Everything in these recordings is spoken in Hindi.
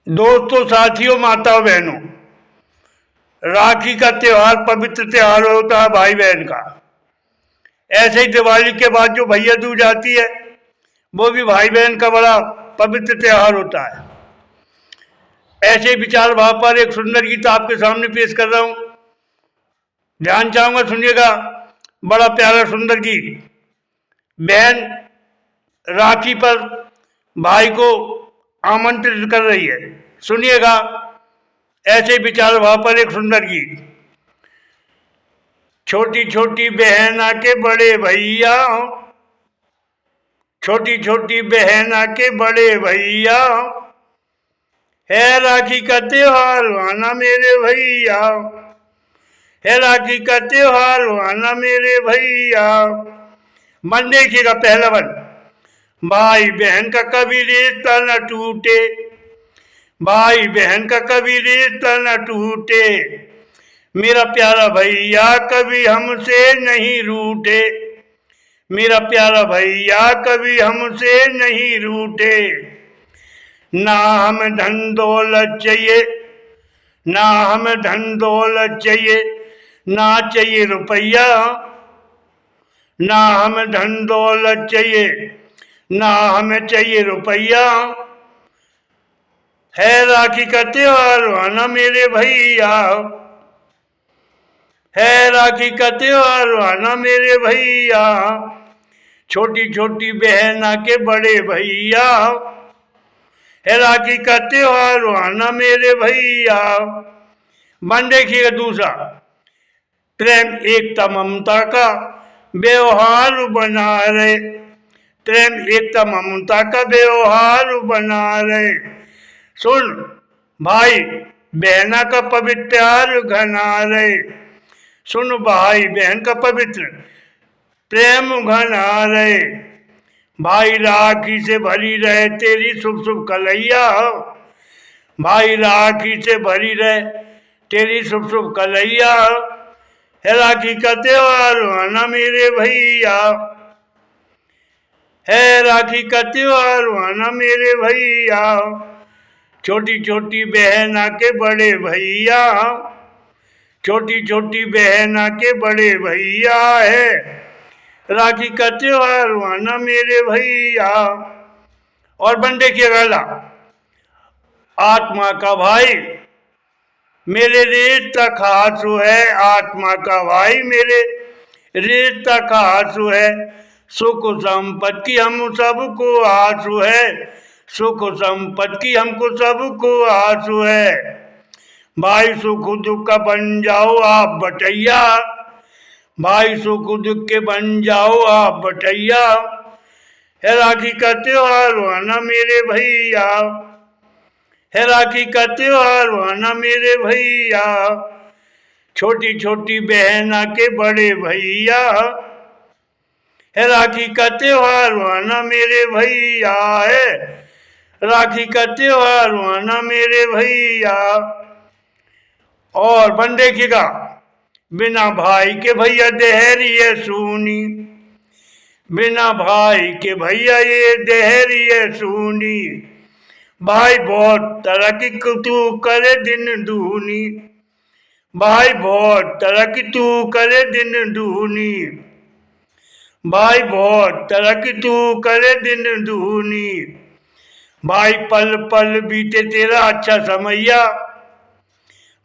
दोस्तों, साथियों, माताओं, बहनों, राखी का त्योहार पवित्र त्योहार होता है भाई बहन का। ऐसे ही दिवाली के बाद जो भैया दूज आती है वो भी भाई बहन का बड़ा पवित्र त्योहार होता है। ऐसे विचार भाव पर एक सुंदर गीत आपके सामने पेश कर रहा हूं। ध्यान चाहूंगा, सुनिएगा। बड़ा प्यारा सुंदर गीत। बहन राखी पर भाई को आमंत्रित कर रही है। सुनिएगा ऐसे विचार भाव पर एक सुंदर गीत। छोटी छोटी बहन आके बड़े भैया, छोटी छोटी बहन आके बड़े भैया, है राखी का त्योहार आना मेरे भैया, है राखी का त्योहार आना मेरे भैया। मन देखिएगा पहला वन। भाई बहन का कभी रिश्ता न टूटे, भाई बहन का कभी रिश्ता न टूटे, मेरा प्यारा भैया कभी हमसे नहीं रूठे, मेरा प्यारा भैया कभी हमसे नहीं रूठे। ना हमें धन दौलत चाहिए, ना हमें धन दौलत चाहिए, ना चाहिए रुपया, ना हमें धन दौलत चाहिए, ना हमें चाहिए रुपया, है राखी का त्योहार आना मेरे भैया, है राखी का त्योहार आना मेरे भैया। छोटी छोटी बहन आके बड़े भैया, है राखी का त्योहार आना मेरे भैया। मन देखिएगा दूसरा। प्रेम एकता ममता का व्यवहार बना रहे, प्रेम एकता ममता का व्यवहार बना रहे। सुन भाई बहना का पवित्र प्यार घना रहे, सुन भाई बहन का पवित्र प्रेम घना रहे। भाई राखी से भरी रहे तेरी शुभ शुभ कलैया, भाई राखी से भरी रहे तेरी शुभ शुभ कलैया, है राखी का त्योहार आना मेरे भैया, है राखी का त्योहार आना मेरे भैया। छोटी छोटी बहन आके बड़े भैया, छोटी छोटी बहन आके बड़े भैया, है राखी का त्योहार आना मेरे भैया। और बंदे की गला। आत्मा का भाई मेरे रिश्ता खासू है, आत्मा का भाई मेरे रिश्ता खासू है। सुख संपत्ति हम सबको आंसू है, सुख संपत्ति हमको सबको आंसू है। भाई सुख दुख का बन जाओ आप बटैया, भाई सुख दुख के बन जाओ आप बटैया, है राखी का त्योहार आना मेरे भैया, है राखी का त्योहार आना मेरे भैया। छोटी छोटी बहन आके बड़े भैया, है राखी का त्योहार आना मेरे भैया, है राखी का त्योहार आना मेरे भैया। और बन देखिएगा। बिना भाई के भैया देहरी है सूनी, बिना भाई के भैया ये देहरी है सूनी। भाई बहुत तरक्की तू करे दिन दूनी, भाई बहुत तरक्की तू करे दिन दूनी, भाई बहुत तरक्की तू करे दिन दूनी। भाई पल पल बीते तेरा अच्छा समैया,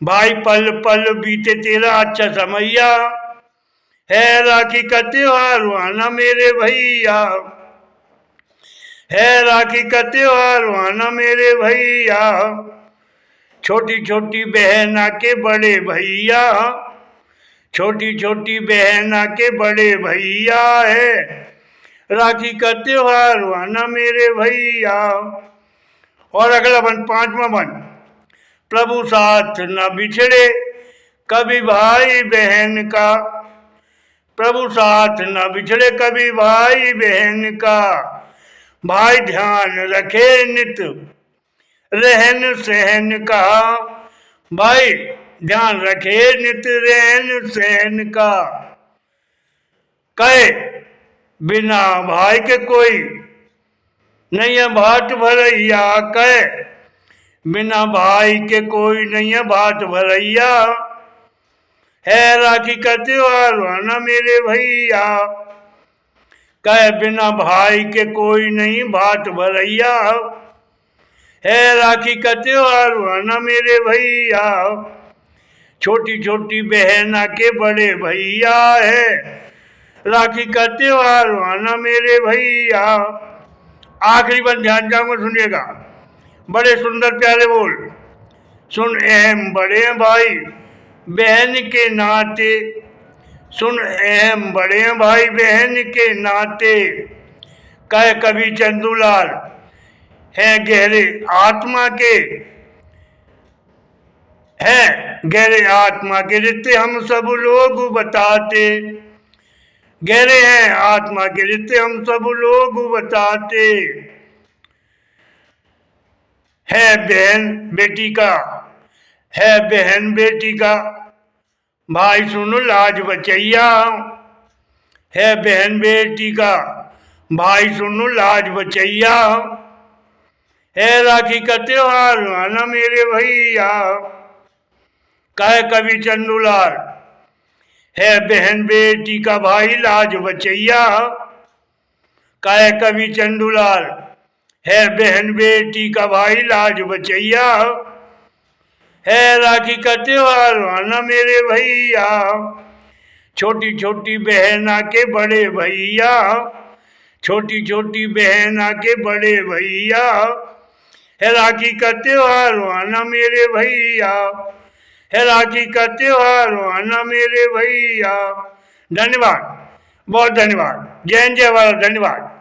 भाई पल पल बीते तेरा अच्छा समैया, है राखी का त्योहार आना मेरे भैया, है राखी का त्योहार आना मेरे भैया। छोटी छोटी बहन आके बड़े भैया, छोटी छोटी बहन आके बड़े भैया, है राखी का त्योहार आना मेरे भैया। और अगला बन पांचवा बन। प्रभु साथ न बिछड़े कभी भाई बहन का, प्रभु साथ न बिछड़े कभी भाई बहन का, भाई ध्यान रखे नित रहन सहन का, भाई ध्यान रखे नित रहन सहन का। कहे बिना भाई के कोई नहीं है भाट भरैया, कहे बिना भाई के कोई नहीं है भात भरैया, है राखी का त्योहार आना मेरे भैया। कहे बिना भाई के कोई नहीं भात भरैया, है राखी का त्योहार आना मेरे भैया। छोटी छोटी बहन के बड़े भैया, है राखी का त्योहार आना मेरे भैया। आखिरी बार ध्यान जाऊंगा, सुनिएगा, बड़े सुंदर प्यारे बोल। सुन अहम बड़े भाई बहन के नाते, सुन अहम बड़े भाई बहन के नाते, कह कवि चंदूलाल है गहरे आत्मा के, है गहरे आत्मा के रिश्ते हम सब लोग बताते, गहरे हैं आत्मा के रिश्ते हम सब लोग बताते। है बहन बेटी का, है बहन बेटी का भाई सुनो लाज बचैया, है बहन बेटी का भाई सुनो लाज बचैया, है राखी का त्योहार आना मेरे भैया। कहे कवि चंदूलाल है बहन बेटी का भाई लाज बचैया, कहे कवि चंदूलाल है बहन बेटी का भाई लाज बचैया, है राखी का त्योहार आना मेरे भैया। छोटी छोटी बहन के बड़े भैया, छोटी छोटी बहन के बड़े भैया, है राखी का त्योहार आना मेरे भैया, है राखी का त्योहार आना मेरे भैया। धन्यवाद, बहुत धन्यवाद। जय हिंद, जय भारत। धन्यवाद।